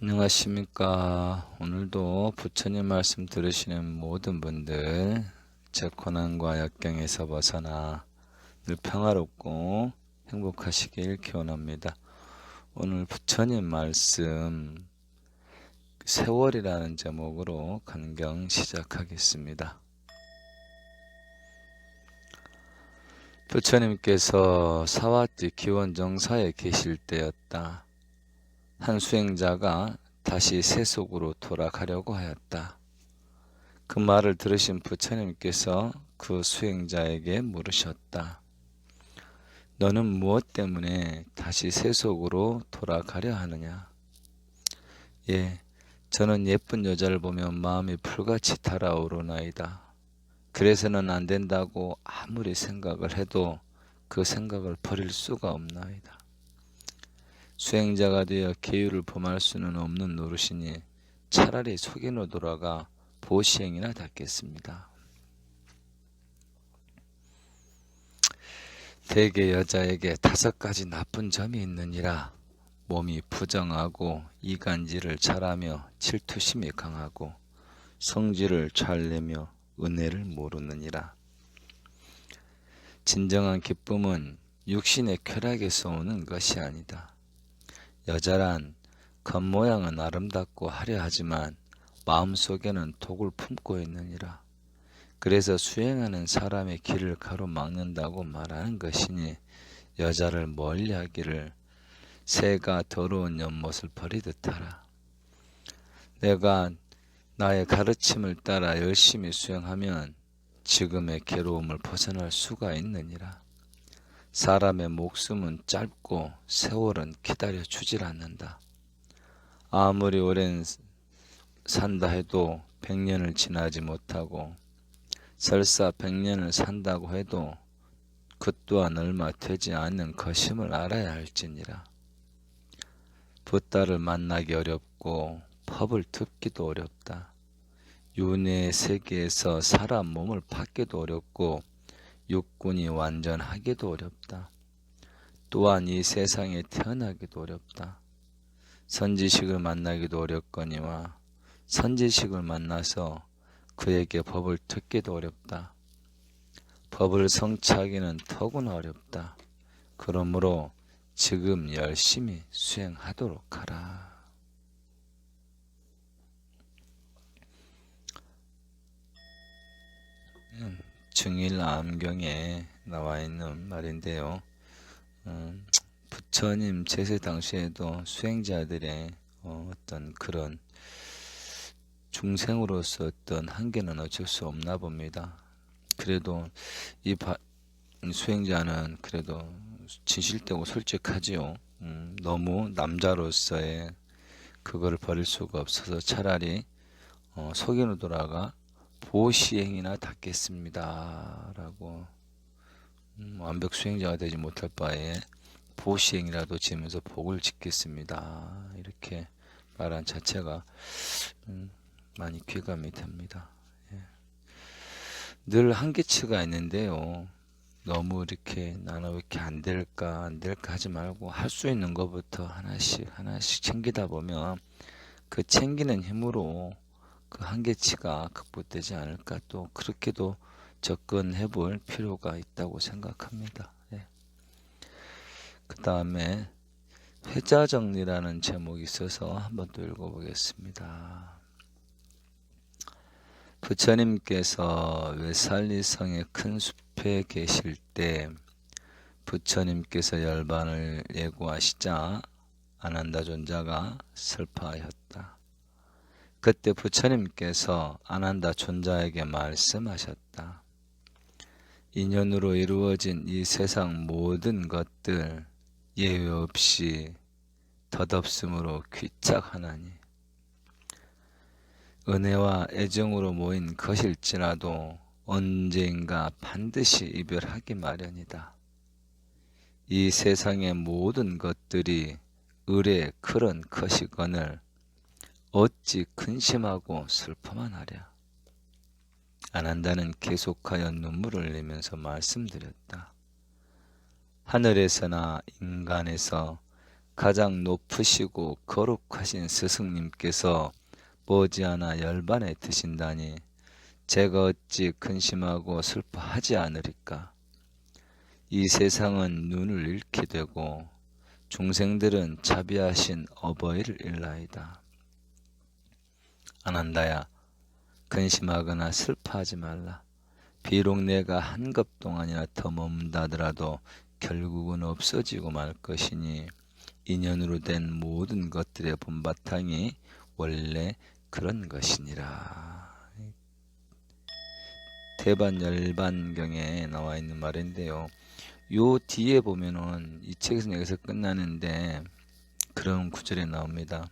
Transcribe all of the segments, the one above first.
안녕하십니까. 오늘도 부처님 말씀 들으시는 모든 분들 제 고난과 역경에서 벗어나 늘 평화롭고 행복하시길 기원합니다. 오늘 부처님 말씀 세월이라는 제목으로 간경 시작하겠습니다. 부처님께서 사와띠 기원정사에 계실 때였다. 한 수행자가 다시 세속으로 돌아가려고 하였다. 그 말을 들으신 부처님께서 그 수행자에게 물으셨다. 너는 무엇 때문에 다시 세속으로 돌아가려 하느냐? 예, 저는 예쁜 여자를 보면 마음이 불같이 달아오르나이다. 그래서는 안 된다고 아무리 생각을 해도 그 생각을 버릴 수가 없나이다. 수행자가 되어 계율을 범할 수는 없는 노릇이니 차라리 속인으로 돌아가 보시행이나 닦겠습니다. 대개 여자에게 5가지 나쁜 점이 있느니라. 몸이 부정하고 이간질을 잘하며 질투심이 강하고 성질을 잘 내며 은혜를 모르느니라. 진정한 기쁨은 육신의 쾌락에서 오는 것이 아니다. 여자란 겉모양은 아름답고 화려하지만 마음속에는 독을 품고 있느니라. 그래서 수행하는 사람의 길을 가로막는다고 말하는 것이니 여자를 멀리하기를 새가 더러운 연못을 버리듯 하라. 내가 나의 가르침을 따라 열심히 수행하면 지금의 괴로움을 벗어날 수가 있느니라. 사람의 목숨은 짧고 세월은 기다려 주질 않는다. 아무리 오랜 산다 해도 100년을 지나지 못하고 설사 100년을 산다고 해도 그 또한 얼마 되지 않는 것임을 알아야 할지니라. 붓다를 만나기 어렵고 법을 듣기도 어렵다. 윤회의 세계에서 사람 몸을 받기도 어렵고 육군이 완전하기도 어렵다. 또한 이 세상에 태어나기도 어렵다. 선지식을 만나기도 어렵거니와 선지식을 만나서 그에게 법을 듣기도 어렵다. 법을 성취하기는 더구나 어렵다. 그러므로 지금 열심히 수행하도록 하라. 증일암경에 나와 있는 말인데요. 부처님 제세 당시에도 수행자들의 어떤 그런 중생으로서 어떤 한계는 어쩔 수 없나 봅니다. 그래도 이 수행자는 그래도 진실되고 솔직하지요. 너무 남자로서의 그거를 버릴 수가 없어서 차라리 속인으로 돌아가 보시행이나 닦겠습니다 라고 완벽 수행자가 되지 못할 바에 보시행이라도 지으면서 복을 짓겠습니다 이렇게 말한 자체가 많이 귀감이 됩니다. 늘 한계치가 있는데요. 너무 이렇게 나는 왜 이렇게 안 될까 하지 말고 할 수 있는 것부터 하나씩 챙기다 보면 그 챙기는 힘으로 그 한계치가 극복되지 않을까, 또 그렇게도 접근해 볼 필요가 있다고 생각합니다. 그 다음에 회자정리라는 제목이 있어서 한번 또 읽어보겠습니다. 부처님께서 웨살리성의 큰 숲에 계실 때 부처님께서 열반을 예고하시자 아난다 존자가 슬퍼하였다. 그때 부처님께서 아난다 존자에게 말씀하셨다. 인연으로 이루어진 이 세상 모든 것들 예외 없이 덧없음으로 귀착하나니 은혜와 애정으로 모인 것일지라도 언젠가 반드시 이별하기 마련이다. 이 세상의 모든 것들이 을의 그런 것이거늘 어찌 근심하고 슬퍼만 하랴. 아난다는 계속하여 눈물을 흘리면서 말씀드렸다. 하늘에서나 인간에서 가장 높으시고 거룩하신 스승님께서 머지않아 열반에 드신다니 제가 어찌 근심하고 슬퍼하지 않으리까. 이 세상은 눈을 잃게 되고 중생들은 자비하신 어버이를 잃나이다. 아난다야, 근심하거나 슬퍼하지 말라. 비록 내가 한급 동안이나 더 머문다 하더라도 결국은 없어지고 말 것이니 인연으로 된 모든 것들의 본바탕이 원래 그런 것이니라. 대반열반경에 나와 있는 말인데요. 요 뒤에 보면은 이 책에서는 여기서 끝나는데 그런 구절이 나옵니다.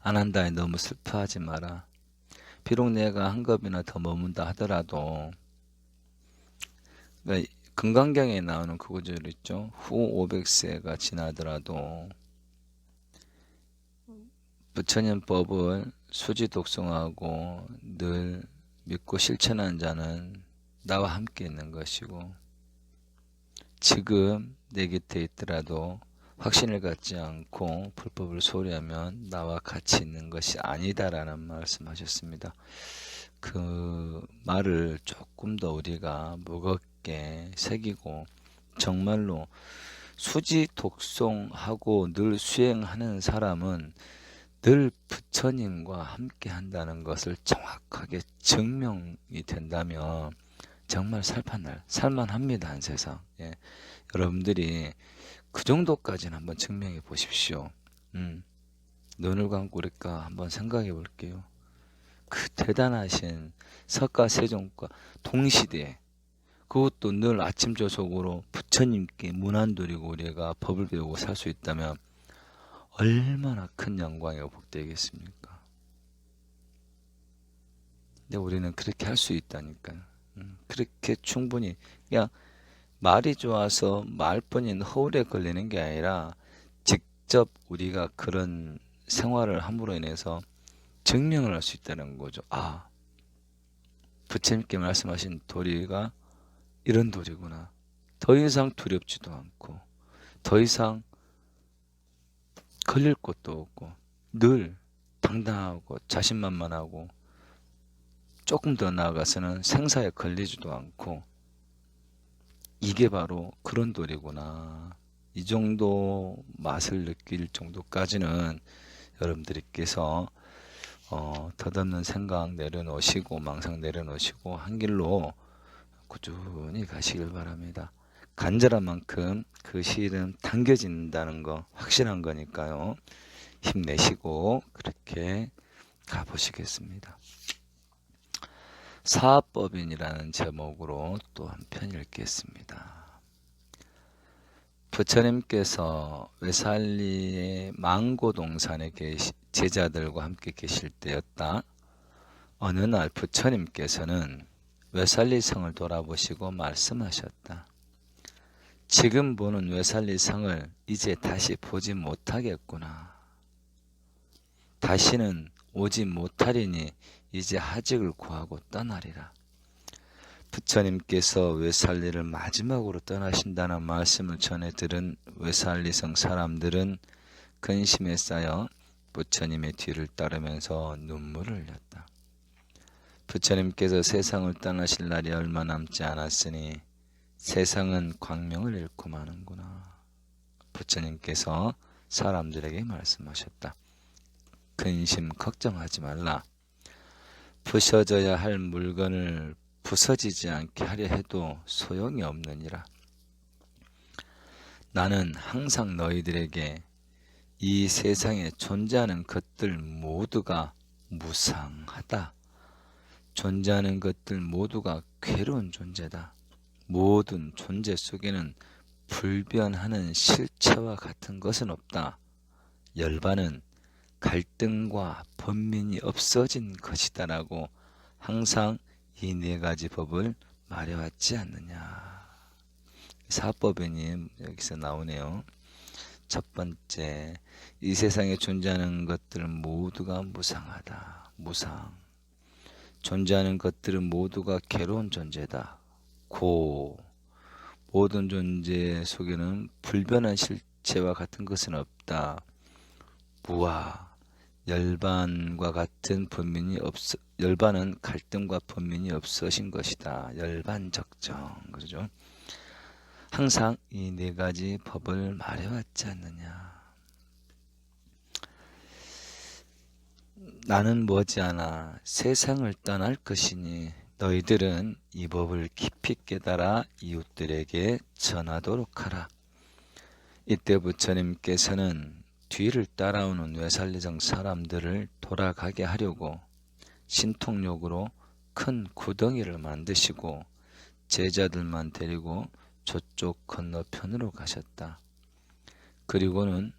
아난다에 너무 슬퍼하지 마라. 비록 내가 한 겁이나 더 머문다 하더라도, 그러니까 금강경에 나오는 그 구절 있죠. 후 500세가 지나더라도 부처님 법을 수지 독송하고 늘 믿고 실천한 자는 나와 함께 있는 것이고, 지금 내 곁에 있더라도 확신을 갖지 않고 불법을 소리하면 나와 같이 있는 것이 아니다라는 말씀하셨습니다. 그 말을 조금 더 우리가 무겁게 새기고 정말로 수지 독송하고 늘 수행하는 사람은 늘 부처님과 함께 한다는 것을 정확하게 증명이 된다면 정말 살만합니다. 한 세상. 예. 여러분들이 그 정도까지는 한번 증명해 보십시오. 눈을 감고 우리가 한번 생각해 볼게요. 그 대단하신 석가세종과 동시대에, 그것도 늘 아침 저녁으로 부처님께 문안드리고 우리가 법을 배우고 살 수 있다면 얼마나 큰 영광이고 복되겠습니까? 근데 우리는 그렇게 할 수 있다니까요. 그렇게 충분히 그냥 말이 좋아서 말뿐인 허울에 걸리는 게 아니라 직접 우리가 그런 생활을 함으로 인해서 증명을 할 수 있다는 거죠. 아, 부처님께 말씀하신 도리가 이런 도리구나. 더 이상 두렵지도 않고 더 이상 걸릴 것도 없고 늘 당당하고 자신만만하고 조금 더 나아가서는 생사에 걸리지도 않고, 이게 바로 그런 도리구나. 이 정도 맛을 느낄 정도까지는 여러분들께서 덧없는 생각 내려놓으시고 망상 내려놓으시고 한 길로 꾸준히 가시길 바랍니다. 간절한 만큼 그 실은 당겨진다는 거 확실한 거니까요. 힘내시고 그렇게 가보시겠습니다. 사법인이라는 제목으로 또 한 편 읽겠습니다. 부처님께서 외살리의 망고동산에 제자들과 함께 계실 때였다. 어느 날 부처님께서는 외살리성을 돌아보시고 말씀하셨다. 지금 보는 외살리성을 이제 다시 보지 못하겠구나. 다시는 오지 못하리니 이제 하직을 구하고 떠나리라. 부처님께서 외살리를 마지막으로 떠나신다는 말씀을 전해 들은 외살리성 사람들은 근심에 쌓여 부처님의 뒤를 따르면서 눈물을 흘렸다. 부처님께서 세상을 떠나실 날이 얼마 남지 않았으니 세상은 광명을 잃고 마는구나. 부처님께서 사람들에게 말씀하셨다. 근심 걱정하지 말라. 부서져야 할 물건을 부서지지 않게 하려 해도 소용이 없느니라. 나는 항상 너희들에게 이 세상에 존재하는 것들 모두가 무상하다. 존재하는 것들 모두가 괴로운 존재다. 모든 존재 속에는 불변하는 실체와 같은 것은 없다. 열반은 갈등과 번민이 없어진 것이다라고 항상 이 네 가지 법을 말해왔지 않느냐. 사법인이 여기서 나오네요. 첫 번째, 이 세상에 존재하는 것들은 모두가 무상하다. 무상. 존재하는 것들은 모두가 괴로운 존재다. 고. 모든 존재 속에는 불변한 육체와 같은 것은 없다. 무아, 열반과 같은 분민이 없어, 열반은 갈등과 분민이 없으신 것이다. 열반적정, 그러죠. 항상 이 네 가지 법을 말해왔지 않느냐. 나는 머지않아 세상을 떠날 것이니 너희들은 이 법을 깊이 깨달아 이웃들에게 전하도록 하라. 이때 부처님께서는 뒤를 따라오는 외살리정 사람들을 돌아가게 하려고 신통력으로 큰 구덩이를 만드시고 제자들만 데리고 저쪽 건너편으로 가셨다. 그리고는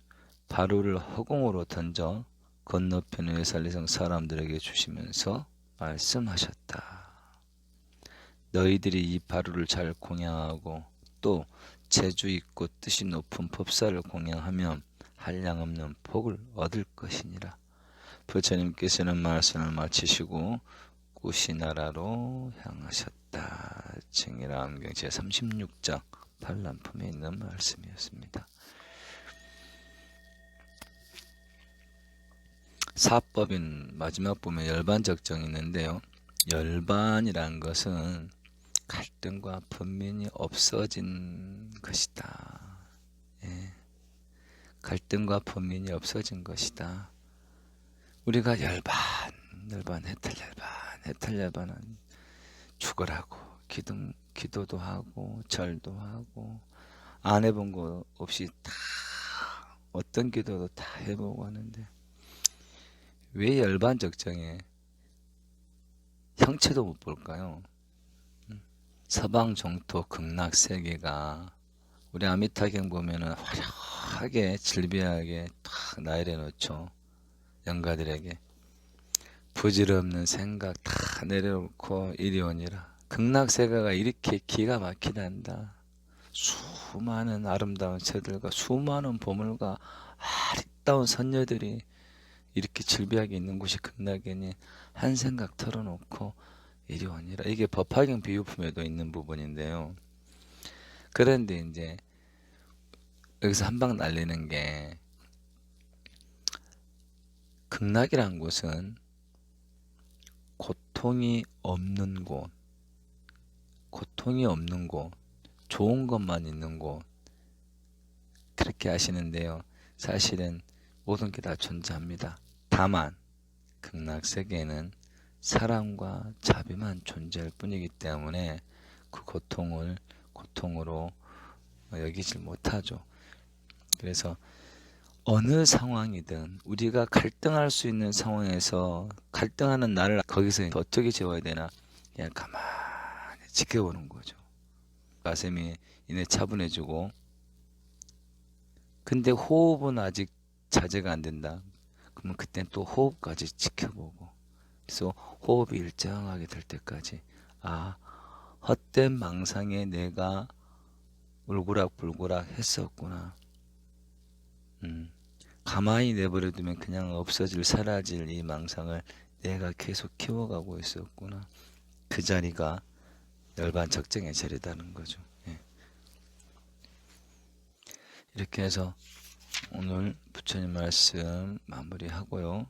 바루를 허공으로 던져 건너편의 외살리정 사람들에게 주시면서 말씀하셨다. 너희들이 이 바루를 잘 공양하고 또 재주 있고 뜻이 높은 법사를 공양하면 한량없는 복을 얻을 것이니라. 부처님께서는 말씀을 마치시고 구시나라로 향하셨다. 증일암경 제36장 반람품에 있는 말씀이었습니다. 사법인 마지막 보면 열반적정이 있는데요. 열반이란 것은 갈등과 분민이 없어진 것이다. 예. 갈등과 분민이 없어진 것이다. 우리가 해탈열반은 죽으라고 기도도 하고 절도 하고 안 해본 거 없이 다 어떤 기도도 다 해보고 하는데 왜 열반적정에 형체도 못 볼까요? 서방 정토 극락 세계가 우리 아미타경 보면은 화려하게 질비하게 탁 나열해 놓죠. 영가들에게 부질없는 생각 다 내려놓고 이리 오니라. 극락 세계가 이렇게 기가 막히단다. 수많은 아름다운 새들과 수많은 보물과 아리따운 선녀들이 이렇게 질비하게 있는 곳이 극락이니 한 생각 털어놓고 이리 오니라. 이게 법화경 비유품에도 있는 부분인데요. 그런데 이제 여기서 한방 날리는 게 극락이란 곳은 고통이 없는 곳, 좋은 것만 있는 곳 그렇게 하시는데요. 사실은 모든 게 다 존재합니다. 다만 극락세계에는 사랑과 자비만 존재할 뿐이기 때문에 그 고통을 고통으로 여기질 못하죠. 그래서 어느 상황이든 우리가 갈등할 수 있는 상황에서 갈등하는 나를 거기서 어떻게 재워야 되나 그냥 가만히 지켜보는 거죠. 가슴이 이내 차분해지고 근데 호흡은 아직 자제가 안 된다. 그러면 그땐 또 호흡까지 지켜보고 그래서 호흡이 일정하게 될 때까지 헛된 망상에 내가 울고락불고락 했었구나. 가만히 내버려두면 그냥 없어질 사라질 이 망상을 내가 계속 키워가고 있었구나. 그 자리가 열반적정의 자리다는 거죠. 예. 이렇게 해서 오늘 부처님 말씀 마무리하고요.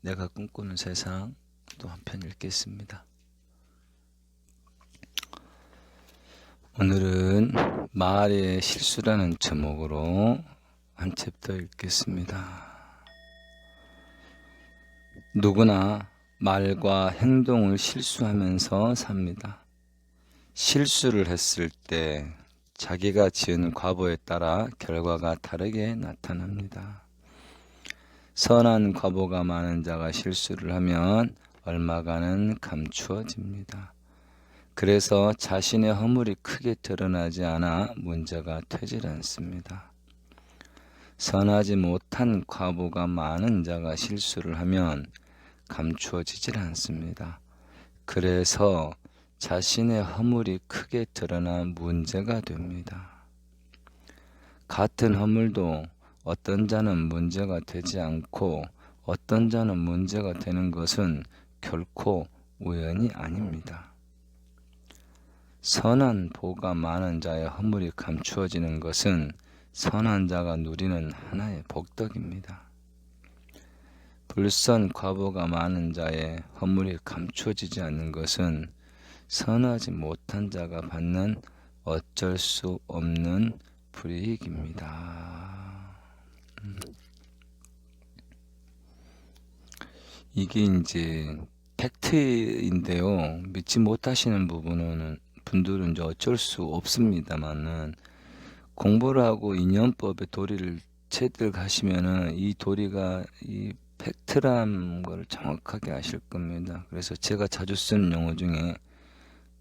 내가 꿈꾸는 세상 또 한편 읽겠습니다. 오늘은 말의 실수라는 제목으로 한 챕터 읽겠습니다. 누구나 말과 행동을 실수하면서 삽니다. 실수를 했을 때 자기가 지은 과보에 따라 결과가 다르게 나타납니다. 선한 과보가 많은 자가 실수를 하면 얼마간은 감추어집니다. 그래서 자신의 허물이 크게 드러나지 않아 문제가 되질 않습니다. 선하지 못한 과보가 많은 자가 실수를 하면 감추어지질 않습니다. 그래서 자신의 허물이 크게 드러나 문제가 됩니다. 같은 허물도 어떤 자는 문제가 되지 않고 어떤 자는 문제가 되는 것은 결코 우연이 아닙니다. 선한 보가 많은 자의 허물이 감추어지는 것은 선한 자가 누리는 하나의 복덕입니다. 불선 과보가 많은 자의 허물이 감춰지지 않는 것은 선하지 못한 자가 받는 어쩔 수 없는 불이익입니다. 이게 이제 팩트인데요. 믿지 못하시는 분들은 이제 어쩔 수 없습니다만은, 공부를 하고 인연법의 도리를 체득하시면은 이 도리가 이 팩트란 걸 정확하게 아실 겁니다. 그래서 제가 자주 쓰는 용어 중에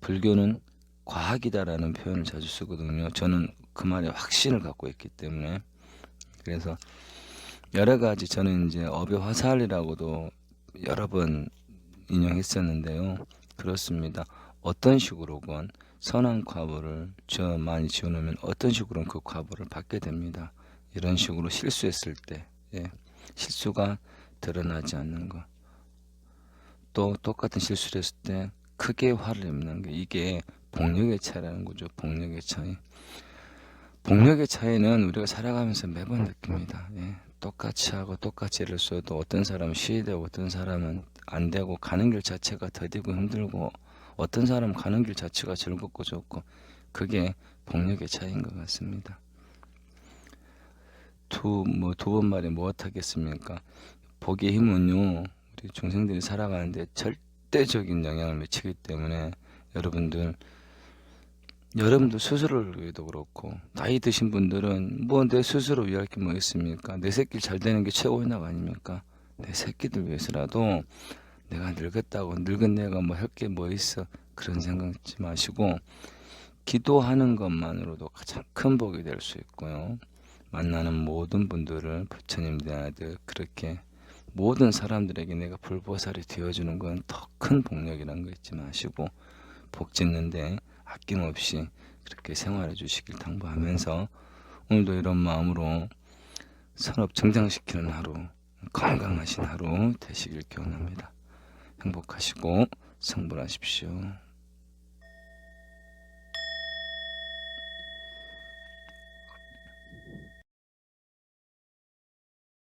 불교는 과학이다라는 표현을 자주 쓰거든요. 저는 그 말에 확신을 갖고 있기 때문에. 그래서 여러 가지, 저는 이제 업의 화살이라고도 여러 번 인용했었는데요. 그렇습니다. 어떤 식으로건 선한 과보를 많이 지어놓으면 어떤 식으로는 그 과보를 받게 됩니다. 이런 식으로 실수했을 때, 실수가 드러나지 않는 것, 또 똑같은 실수를 했을 때 크게 화를 내는 게, 이게 복력의 차이라는 거죠. 복력의 차이. 복력의 차이는 우리가 살아가면서 매번 느낍니다. 똑같이 하고 똑같이 일을 써도 어떤 사람은 시되고 어떤 사람은 안 되고, 가는 길 자체가 더디고 힘들고, 어떤 사람은 가는 길 자체가 즐겁고 좋고, 그게 복력의 차이인 것 같습니다. 두 번 말에 무엇하겠습니까? 복의 힘은요, 우리 중생들이 살아가는데 절대적인 영향을 미치기 때문에, 여러분들 스스로를 위해도 그렇고, 나이 드신 분들은 뭐 내 스스로 위할 게 뭐 있습니까? 내 새끼 잘 되는 게 최고의 낙 아닙니까? 내 새끼들 위해서라도, 내가 늙었다고 늙은 내가 뭐 할 게 뭐 있어, 그런 생각하지 마시고 기도하는 것만으로도 가장 큰 복이 될 수 있고요. 만나는 모든 분들을 부처님 대하듯 그렇게 모든 사람들에게 내가 불보살이 되어주는 건 더 큰 복력이라는 거 잊지 마시고, 복 짓는데 아낌없이 그렇게 생활해 주시길 당부하면서, 오늘도 이런 마음으로 산업 정장시키는 하루, 건강하신 하루 되시길 기원합니다. 행복하시고 성불하십시오.